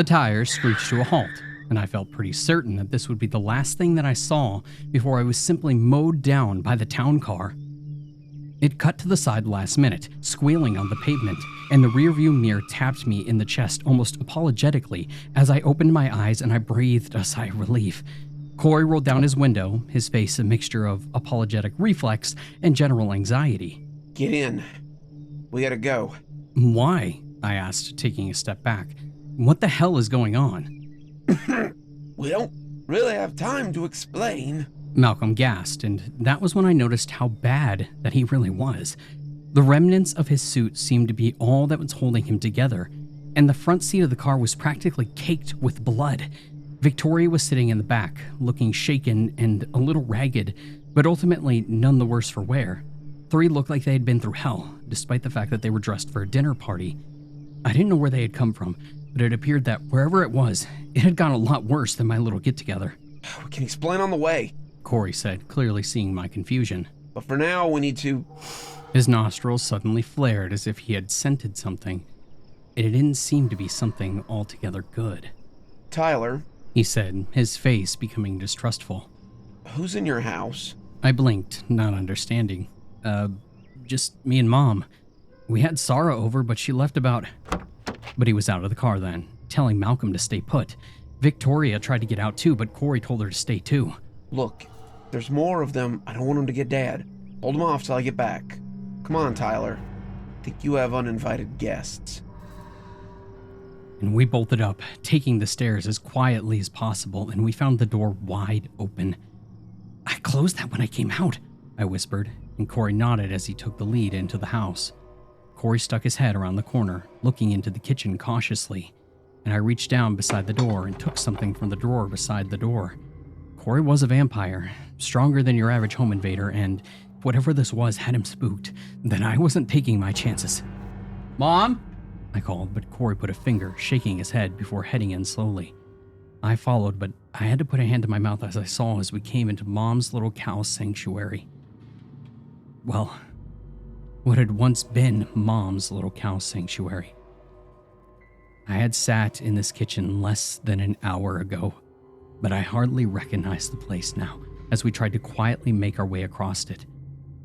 The tires screeched to a halt, and I felt pretty certain that this would be the last thing that I saw before I was simply mowed down by the town car. It cut to the side last minute, squealing on the pavement, and the rearview mirror tapped me in the chest almost apologetically as I opened my eyes and I breathed a sigh of relief. Corey rolled down his window, his face a mixture of apologetic reflex and general anxiety. Get in. We gotta go. Why? I asked, taking a step back. What the hell is going on? We don't really have time to explain. Malcolm gasped, and that was when I noticed how bad that he really was. The remnants of his suit seemed to be all that was holding him together, and the front seat of the car was practically caked with blood. Victoria was sitting in the back, looking shaken and a little ragged, but ultimately none the worse for wear. Three looked like they had been through hell, despite the fact that they were dressed for a dinner party. I didn't know where they had come from, but it appeared that wherever it was, it had gone a lot worse than my little get-together. We can explain on the way, Corey said, clearly seeing my confusion. But for now, we need to... His nostrils suddenly flared as if he had scented something. It didn't seem to be something altogether good. Tyler, he said, his face becoming distrustful. Who's in your house? I blinked, not understanding. Just me and Mom. We had Sara over, but she left about... But he was out of the car then, telling Malcolm to stay put. Victoria tried to get out too, but Corey told her to stay too. Look, there's more of them. I don't want them to get Dad. Hold them off till I get back. Come on, Tyler. I think you have uninvited guests. And we bolted up, taking the stairs as quietly as possible, and we found the door wide open. I closed that when I came out, I whispered, and Corey nodded as he took the lead into the house. Corey stuck his head around the corner, looking into the kitchen cautiously, and I reached down beside the door and took something from the drawer beside the door. Corey was a vampire, stronger than your average home invader, and whatever this was had him spooked. Then I wasn't taking my chances. Mom? I called, but Corey put a finger, shaking his head before heading in slowly. I followed, but I had to put a hand to my mouth as I saw as we came into Mom's little cow sanctuary. Well, what had once been Mom's little cow sanctuary. I had sat in this kitchen less than an hour ago, but I hardly recognized the place now as we tried to quietly make our way across it.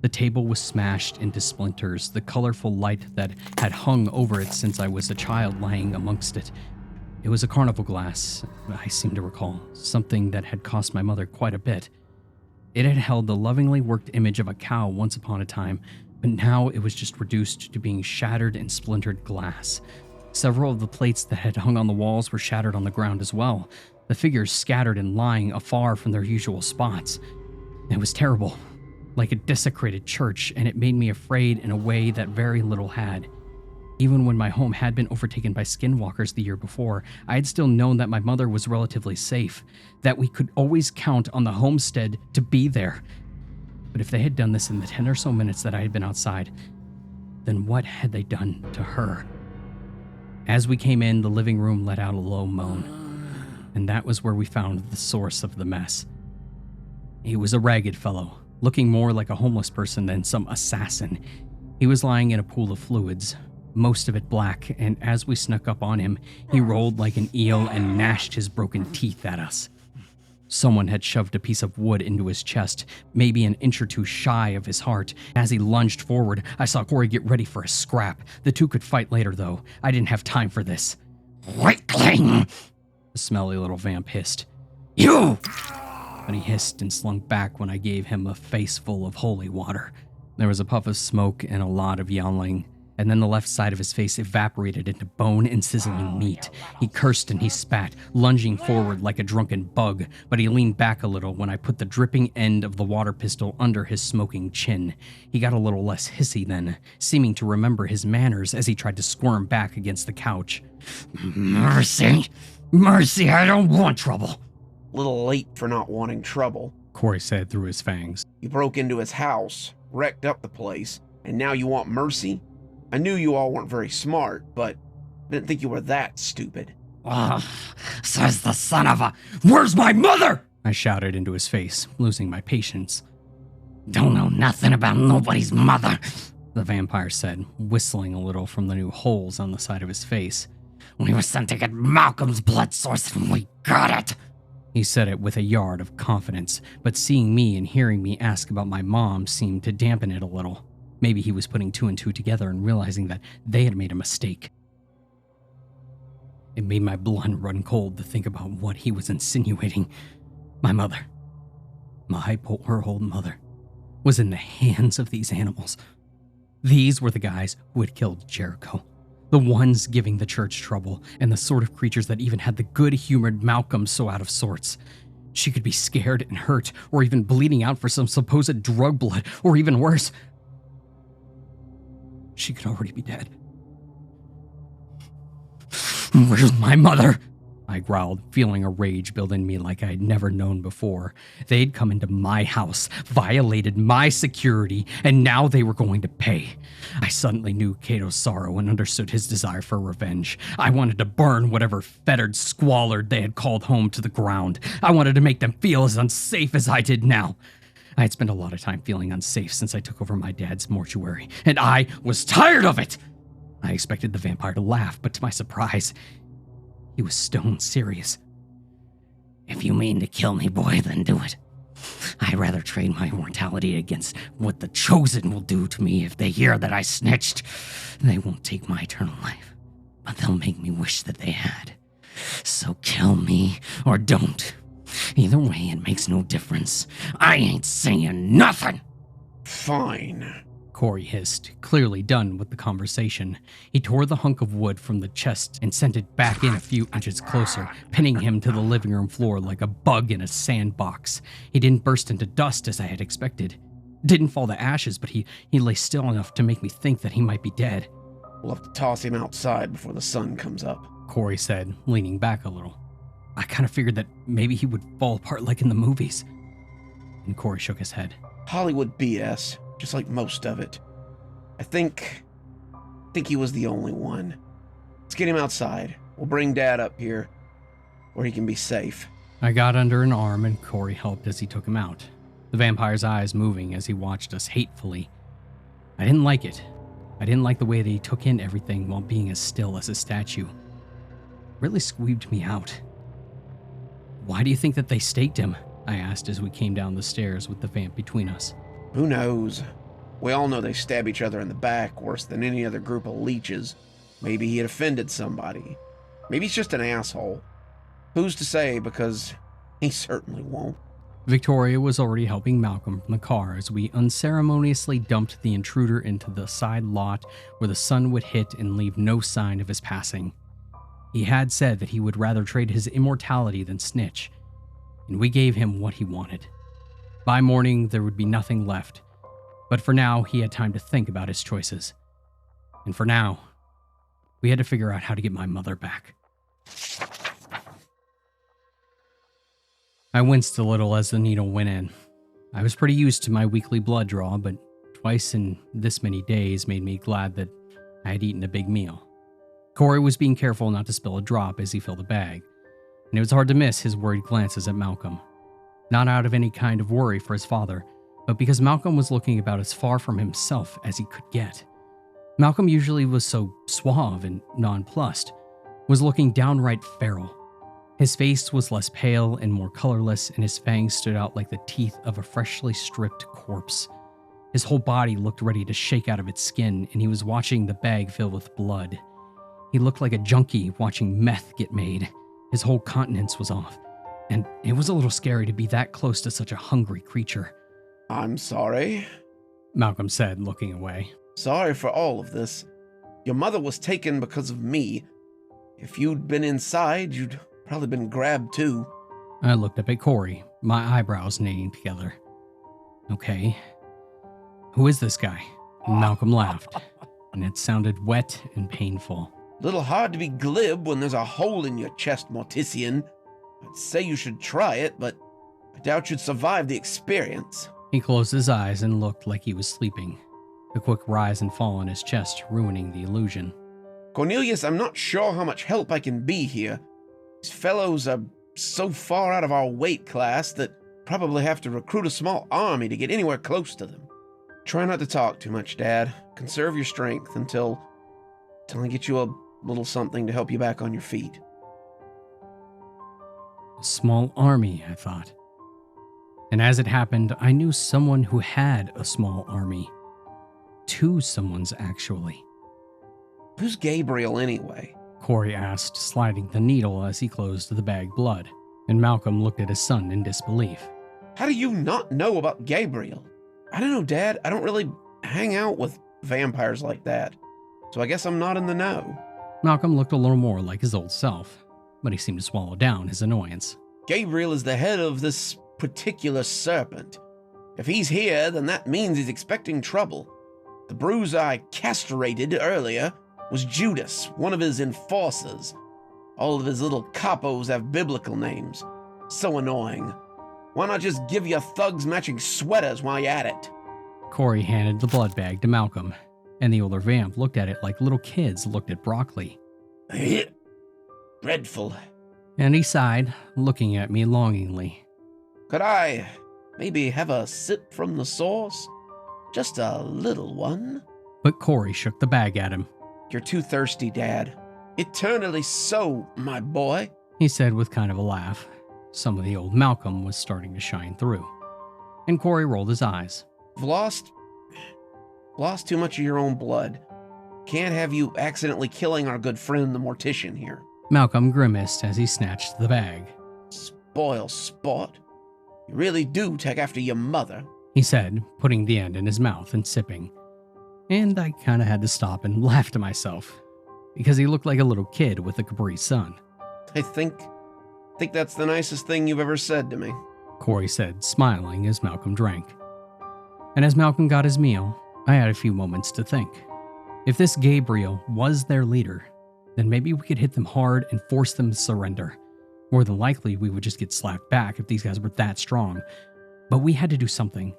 The table was smashed into splinters, the colorful light that had hung over it since I was a child lying amongst it. It was a carnival glass, I seem to recall, something that had cost my mother quite a bit. It had held the lovingly worked image of a cow once upon a time, but now it was just reduced to being shattered and splintered glass. Several of the plates that had hung on the walls were shattered on the ground as well, the figures scattered and lying afar from their usual spots. It was terrible, like a desecrated church, and it made me afraid in a way that very little had. Even when my home had been overtaken by skinwalkers the year before, I had still known that my mother was relatively safe, that we could always count on the homestead to be there. But if they had done this in the 10 or so minutes that I had been outside, then what had they done to her? As we came in, the living room let out a low moan, and that was where we found the source of the mess. He was a ragged fellow, looking more like a homeless person than some assassin. He was lying in a pool of fluids, most of it black, and as we snuck up on him, he rolled like an eel and gnashed his broken teeth at us. Someone had shoved a piece of wood into his chest, maybe an inch or two shy of his heart. As he lunged forward, I saw Corey get ready for a scrap. The two could fight later, though. I didn't have time for this. "Weakling!" the smelly little vamp hissed. "You!" But he hissed and slunk back when I gave him a face full of holy water. There was a puff of smoke and a lot of yowling, and then the left side of his face evaporated into bone and sizzling meat. He cursed and he spat, lunging forward like a drunken bug, but he leaned back a little when I put the dripping end of the water pistol under his smoking chin. He got a little less hissy then, seeming to remember his manners as he tried to squirm back against the couch. "Mercy! Mercy, I don't want trouble." Little late for not wanting trouble, Corey said through his fangs. You broke into his house, wrecked up the place, and now you want mercy? I knew you all weren't very smart, but didn't think you were that stupid. Says the son of a... Where's my mother? I shouted into his face, losing my patience. Don't know nothing about nobody's mother, the vampire said, whistling a little from the new holes on the side of his face. We were sent to get Malcolm's blood source and we got it. He said it with a yard of confidence, but seeing me and hearing me ask about my mom seemed to dampen it a little. Maybe he was putting two and two together and realizing that they had made a mistake. It made my blood run cold to think about what he was insinuating. My mother, her whole mother, was in the hands of these animals. These were the guys who had killed Jericho. The ones giving the church trouble, and the sort of creatures that even had the good-humored Malcolm so out of sorts. She could be scared and hurt, or even bleeding out for some supposed drug blood, or even worse, she could already be dead. Where's my mother? I growled, feeling a rage build in me like I had never known before. They'd come into my house, violated my security, and now they were going to pay. I suddenly knew Cato's sorrow and understood his desire for revenge. I wanted to burn whatever fettered squalor they had called home to the ground. I wanted to make them feel as unsafe as I did now. I had spent a lot of time feeling unsafe since I took over my dad's mortuary, and I was tired of it! I expected the vampire to laugh, but to my surprise, he was stone serious. If you mean to kill me, boy, then do it. I'd rather trade my immortality against what the Chosen will do to me if they hear that I snitched. They won't take my eternal life, but they'll make me wish that they had. So kill me or don't. Either way, it makes no difference. I ain't saying nothing. Fine, Corey hissed, clearly done with the conversation. He tore the hunk of wood from the chest and sent it back in a few inches closer, pinning him to the living room floor like a bug in a sandbox. He didn't burst into dust as I had expected. Didn't fall to ashes, but he lay still enough to make me think that he might be dead. We'll have to toss him outside before the sun comes up, Corey said, leaning back a little. I kind of figured that maybe he would fall apart like in the movies. And Corey shook his head. Hollywood BS. Just like most of it. I think he was the only one. Let's get him outside. We'll bring Dad up here, where he can be safe. I got under an arm and Corey helped as he took him out, the vampire's eyes moving as he watched us hatefully. I didn't like it. I didn't like the way that he took in everything while being as still as a statue. It really squeebed me out. Why do you think that they staked him? I asked as we came down the stairs with the vamp between us. Who knows? We all know they stab each other in the back worse than any other group of leeches. Maybe he had offended somebody. Maybe he's just an asshole. Who's to say, because he certainly won't. Victoria was already helping Malcolm from the car as we unceremoniously dumped the intruder into the side lot where the sun would hit and leave no sign of his passing. He had said that he would rather trade his immortality than snitch, and we gave him what he wanted. By morning, there would be nothing left, but for now, he had time to think about his choices. And for now, we had to figure out how to get my mother back. I winced a little as the needle went in. I was pretty used to my weekly blood draw, but twice in this many days made me glad that I had eaten a big meal. Corey was being careful not to spill a drop as he filled the bag, and it was hard to miss his worried glances at Malcolm. Not out of any kind of worry for his father, but because Malcolm was looking about as far from himself as he could get. Malcolm usually was so suave and nonplussed, was looking downright feral. His face was less pale and more colorless, and his fangs stood out like the teeth of a freshly stripped corpse. His whole body looked ready to shake out of its skin, and he was watching the bag fill with blood. He looked like a junkie watching meth get made. His whole countenance was off, and it was a little scary to be that close to such a hungry creature. I'm sorry, Malcolm said, looking away. Sorry for all of this. Your mother was taken because of me. If you'd been inside, you'd probably been grabbed too. I looked up at Corey, my eyebrows knitting together. Okay, who is this guy? Malcolm laughed, and it sounded wet and painful. Little hard to be glib when there's a hole in your chest, Mortician. I'd say you should try it, but I doubt you'd survive the experience. He closed his eyes and looked like he was sleeping, a quick rise and fall in his chest ruining the illusion. Cornelius, I'm not sure how much help I can be here. These fellows are so far out of our weight class that probably have to recruit a small army to get anywhere close to them. Try not to talk too much, Dad. Conserve your strength until I get you a little something to help you back on your feet. A small army, I thought. And as it happened, I knew someone who had a small army. 2 someones, actually. Who's Gabriel, anyway? Corey asked, sliding the needle as he closed the bag blood, and Malcolm looked at his son in disbelief. How do you not know about Gabriel? I don't know, Dad. I don't really hang out with vampires like that, so I guess I'm not in the know. Malcolm looked a little more like his old self, but he seemed to swallow down his annoyance. Gabriel is the head of this particular serpent. If he's here, then that means he's expecting trouble. The bruiser I castrated earlier was Judas, one of his enforcers. All of his little capos have biblical names. So annoying. Why not just give your thugs matching sweaters while you're at it? Corey handed the blood bag to Malcolm, and the older vamp looked at it like little kids looked at broccoli. Dreadful. And he sighed, looking at me longingly. Could I maybe have a sip from the sauce? Just a little one? But Corey shook the bag at him. You're too thirsty, Dad. Eternally so, my boy, he said with kind of a laugh. Some of the old Malcolm was starting to shine through. And Corey rolled his eyes. You've lost too much of your own blood. Can't have you accidentally killing our good friend the mortician here. Malcolm grimaced as he snatched the bag. Spoil sport. You really do take after your mother, he said, putting the end in his mouth and sipping. And I kind of had to stop and laugh to myself, because he looked like a little kid with a Capri Sun. I think that's the nicest thing you've ever said to me, Corey said, smiling as Malcolm drank. And as Malcolm got his meal, I had a few moments to think. If this Gabriel was their leader, then maybe we could hit them hard and force them to surrender. More than likely, we would just get slapped back if these guys were that strong. But we had to do something.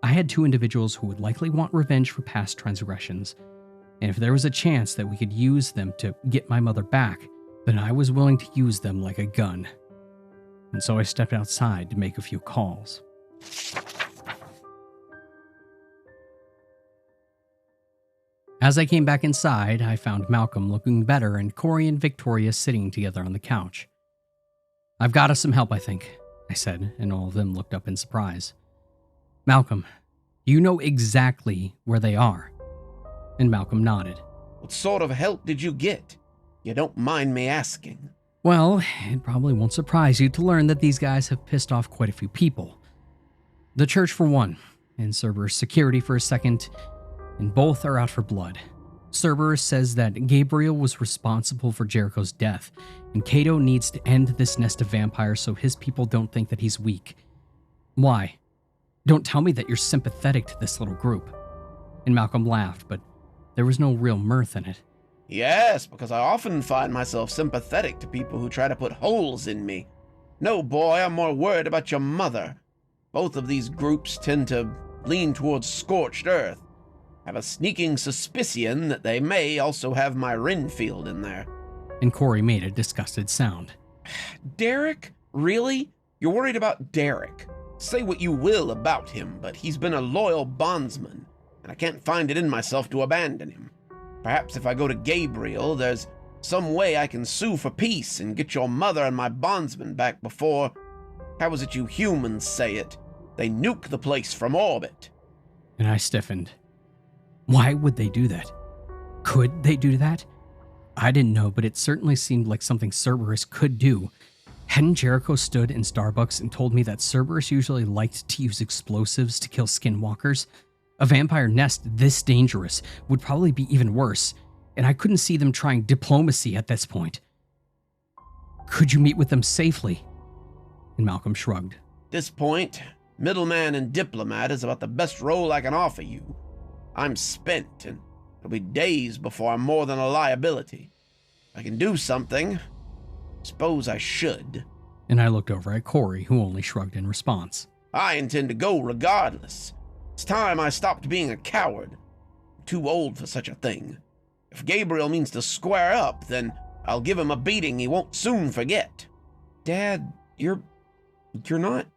I had 2 individuals who would likely want revenge for past transgressions. And if there was a chance that we could use them to get my mother back, then I was willing to use them like a gun. And so I stepped outside to make a few calls. As I came back inside, I found Malcolm looking better and Corey and Victoria sitting together on the couch. I've got us some help, I think, I said, and all of them looked up in surprise. Malcolm, you know exactly where they are. And Malcolm nodded. What sort of help did you get? You don't mind me asking. Well, it probably won't surprise you to learn that these guys have pissed off quite a few people. The church for one, and Cerberus security for a second, and both are out for blood. Cerberus says that Gabriel was responsible for Jericho's death, and Cato needs to end this nest of vampires so his people don't think that he's weak. Why? Don't tell me that you're sympathetic to this little group. And Malcolm laughed, but there was no real mirth in it. Yes, because I often find myself sympathetic to people who try to put holes in me. No, boy, I'm more worried about your mother. Both of these groups tend to lean towards scorched earth. Have a sneaking suspicion that they may also have my Renfield in there. And Corey made a disgusted sound. Derek? Really? You're worried about Derek? Say what you will about him, but he's been a loyal bondsman, and I can't find it in myself to abandon him. Perhaps if I go to Gabriel, there's some way I can sue for peace and get your mother and my bondsman back before, how was it you humans say it, they nuke the place from orbit. And I stiffened. Why would they do that? Could they do that? I didn't know, but it certainly seemed like something Cerberus could do. Hadn't Jericho stood in Starbucks and told me that Cerberus usually liked to use explosives to kill skinwalkers? A vampire nest this dangerous would probably be even worse, and I couldn't see them trying diplomacy at this point. Could you meet with them safely? And Malcolm shrugged. At this point, middleman and diplomat is about the best role I can offer you. I'm spent, and it'll be days before I'm more than a liability. If I can do something, suppose I should. And I looked over at Corey, who only shrugged in response. I intend to go regardless. It's time I stopped being a coward. I'm too old for such a thing. If Gabriel means to square up, then I'll give him a beating he won't soon forget. Dad, you're not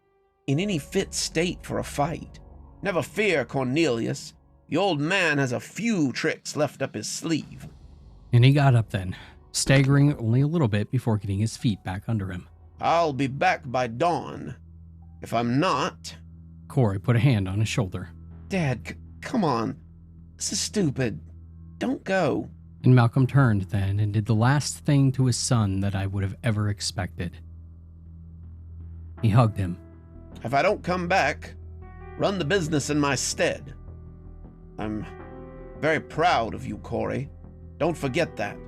in any fit state for a fight. Never fear, Cornelius. The old man has a few tricks left up his sleeve. And he got up then, staggering only a little bit before getting his feet back under him. I'll be back by dawn. If I'm not... Corey put a hand on his shoulder. Dad, come on. This is stupid. Don't go. And Malcolm turned then and did the last thing to his son that I would have ever expected. He hugged him. If I don't come back, run the business in my stead. I'm very proud of you, Corey. Don't forget that.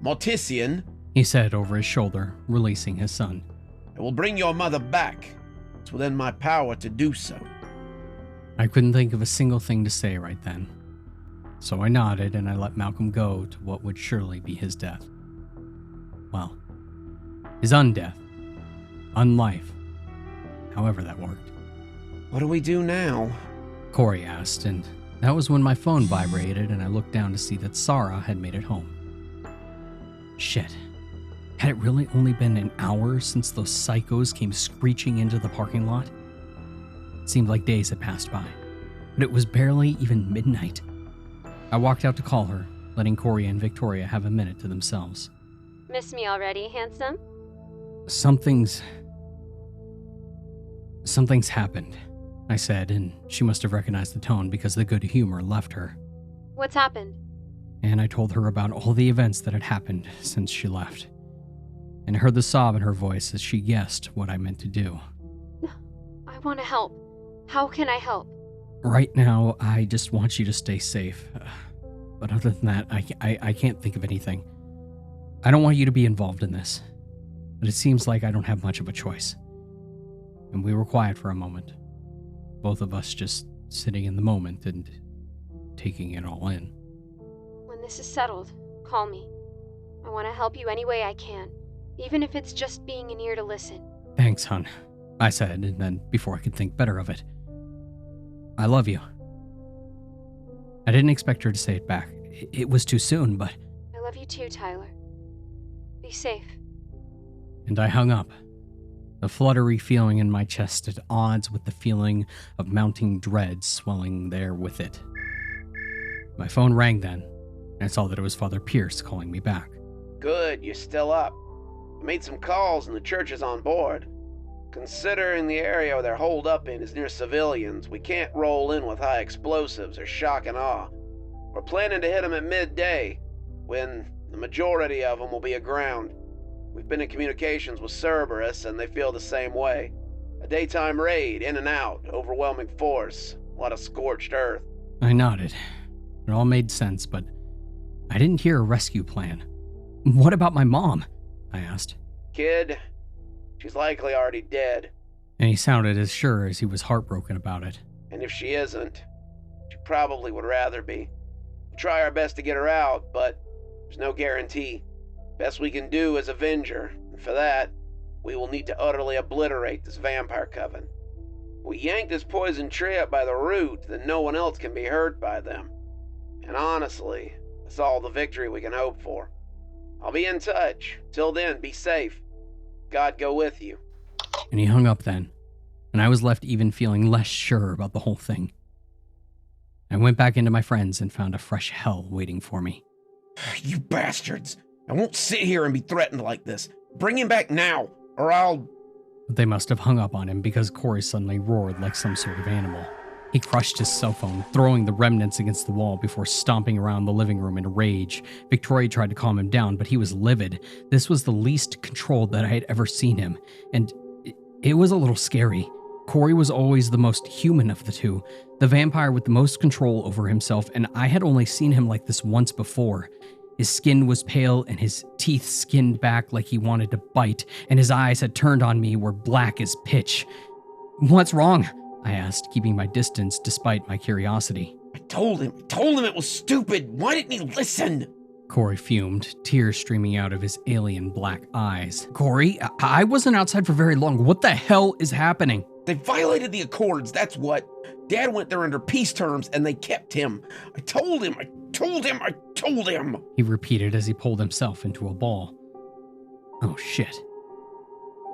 Mortician, he said over his shoulder, releasing his son. I will bring your mother back. It's within my power to do so. I couldn't think of a single thing to say right then. So I nodded and I let Malcolm go to what would surely be his death. Well, his undeath. Unlife. However that worked. What do we do now? Corey asked, and that was when my phone vibrated and I looked down to see that Sara had made it home. Shit. Had it really only been an hour since those psychos came screeching into the parking lot? It seemed like days had passed by, but it was barely even midnight. I walked out to call her, letting Corey and Victoria have a minute to themselves. Miss me already, handsome? Something's happened, I said, and she must have recognized the tone because the good humor left her. What's happened? And I told her about all the events that had happened since she left. And I heard the sob in her voice as she guessed what I meant to do. I want to help. How can I help? Right now, I just want you to stay safe. But other than that, I can't think of anything. I don't want you to be involved in this. But it seems like I don't have much of a choice. And we were quiet for a moment. Both of us just sitting in the moment and taking it all in. When this is settled, call me. I want to help you any way I can, even if it's just being an ear to listen. Thanks, hon, I said, and then before I could think better of it, I love you. I didn't expect her to say it back. It was too soon, but... I love you too, Tyler. Be safe. And I hung up, the fluttery feeling in my chest at odds with the feeling of mounting dread swelling there with it. My phone rang then, and I saw that it was Father Pierce calling me back. Good, you're still up. I made some calls and the church is on board. Considering the area they're holed up in is near civilians, we can't roll in with high explosives or shock and awe. We're planning to hit them at midday, when the majority of them will be aground. We've been in communications with Cerberus, and they feel the same way. A daytime raid, in and out, overwhelming force, a lot of scorched earth. I nodded. It all made sense, but I didn't hear a rescue plan. What about my mom? I asked. Kid, she's likely already dead. And he sounded as sure as he was heartbroken about it. And if she isn't, she probably would rather be. We'll try our best to get her out, but there's no guarantee. Best we can do is Avenger, and for that, we will need to utterly obliterate this vampire coven. We yank this poison tree up by the root, then no one else can be hurt by them. And honestly, that's all the victory we can hope for. I'll be in touch. Till then, be safe. God go with you. And he hung up then, and I was left even feeling less sure about the whole thing. I went back into my friends and found a fresh hell waiting for me. You bastards! I won't sit here and be threatened like this. Bring him back now, or I'll... But they must have hung up on him because Corey suddenly roared like some sort of animal. He crushed his cell phone, throwing the remnants against the wall before stomping around the living room in rage. Victoria tried to calm him down, but he was livid. This was the least controlled that I had ever seen him, and it was a little scary. Corey was always the most human of the two, the vampire with the most control over himself, and I had only seen him like this once before. His skin was pale and his teeth skinned back like he wanted to bite, and his eyes had turned on me were black as pitch. What's wrong? I asked, keeping my distance despite my curiosity. I told him it was stupid. Why didn't he listen? Corey fumed, tears streaming out of his alien black eyes. Corey, I wasn't outside for very long. What the hell is happening? They violated the Accords, that's what. Dad went there under peace terms, and they kept him. I told him. He repeated as he pulled himself into a ball. Oh, shit.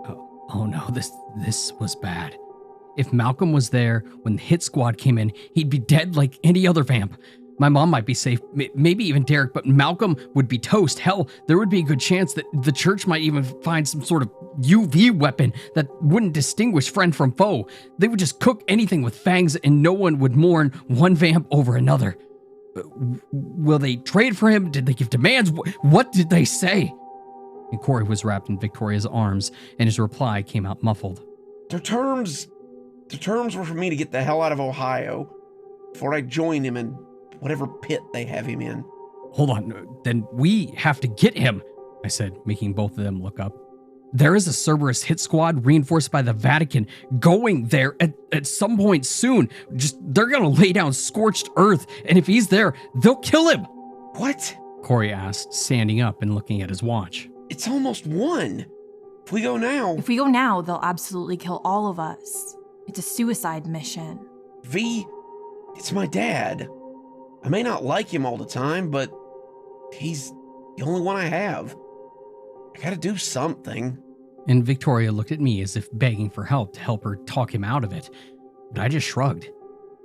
Oh no, this was bad. If Malcolm was there when the hit squad came in, he'd be dead like any other vamp. My mom might be safe, maybe even Derek, but Malcolm would be toast. Hell, there would be a good chance that the church might even find some sort of UV weapon that wouldn't distinguish friend from foe. They would just cook anything with fangs and no one would mourn one vamp over another. Will they trade for him? Did they give demands? What did they say? And Corey was wrapped in Victoria's arms, and his reply came out muffled. The terms were for me to get the hell out of Ohio before I join him in whatever pit they have him in. Hold on, then we have to get him, I said, making both of them look up. There is a Cerberus hit squad reinforced by the Vatican going there at some point soon. They're gonna lay down scorched earth, and if he's there, they'll kill him. What? Corey asked, standing up and looking at his watch. It's almost 1. If we go now, they'll absolutely kill all of us. It's a suicide mission. V, it's my dad. I may not like him all the time, but he's the only one I have. I gotta do something. And Victoria looked at me as if begging for help to help her talk him out of it. But I just shrugged.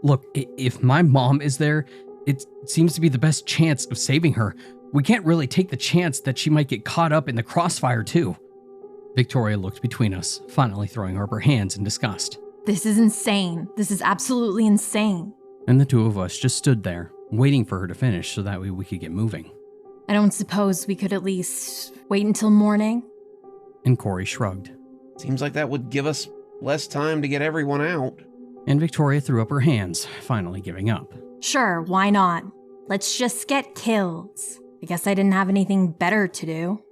Look, if my mom is there, it seems to be the best chance of saving her. We can't really take the chance that she might get caught up in the crossfire too. Victoria looked between us, finally throwing up her hands in disgust. This is insane. This is absolutely insane. And the two of us just stood there, waiting for her to finish so that way we could get moving. I don't suppose we could at least wait until morning? And Corey shrugged. Seems like that would give us less time to get everyone out. And Victoria threw up her hands, finally giving up. Sure, why not? Let's just get kills. I guess I didn't have anything better to do.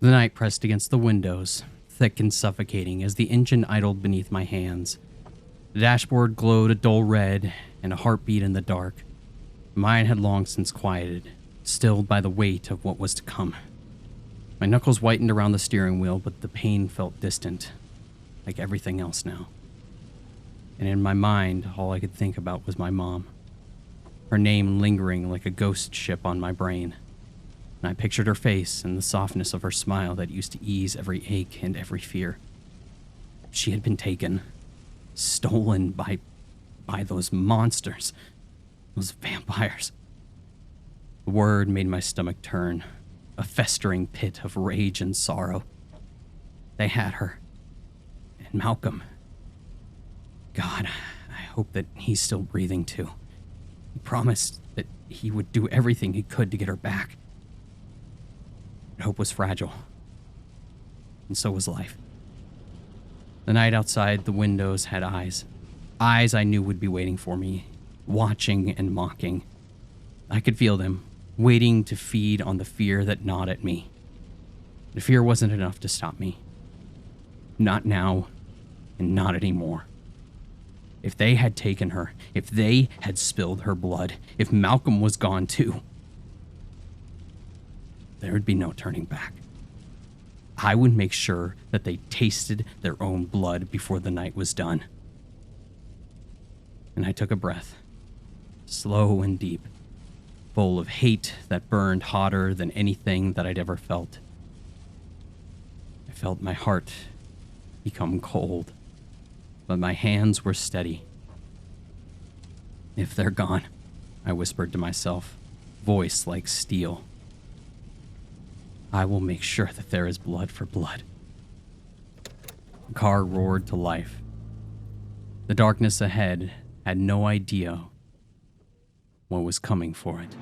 The night pressed against the windows, thick and suffocating as the engine idled beneath my hands. The dashboard glowed a dull red, and a heartbeat in the dark. Mine had long since quieted, stilled by the weight of what was to come. My knuckles whitened around the steering wheel, but the pain felt distant, like everything else now. And in my mind, all I could think about was my mom. Her name lingering like a ghost ship on my brain. And I pictured her face and the softness of her smile that used to ease every ache and every fear. She had been taken, stolen by those monsters, those vampires. The word made my stomach turn, a festering pit of rage and sorrow. They had her. And Malcolm. God, I hope that he's still breathing too. He promised that he would do everything he could to get her back. But hope was fragile. And so was life. The night outside the windows had eyes. Eyes I knew would be waiting for me, watching and mocking. I could feel them, waiting to feed on the fear that gnawed at me. The fear wasn't enough to stop me. Not now, and not anymore. If they had taken her, if they had spilled her blood, if Malcolm was gone too, there would be no turning back. I would make sure that they tasted their own blood before the night was done. And I took a breath, slow and deep, full of hate that burned hotter than anything that I'd ever felt. I felt my heart become cold, but my hands were steady. If they're gone, I whispered to myself, voice like steel, I will make sure that there is blood for blood. The car roared to life. The darkness ahead had no idea what was coming for it.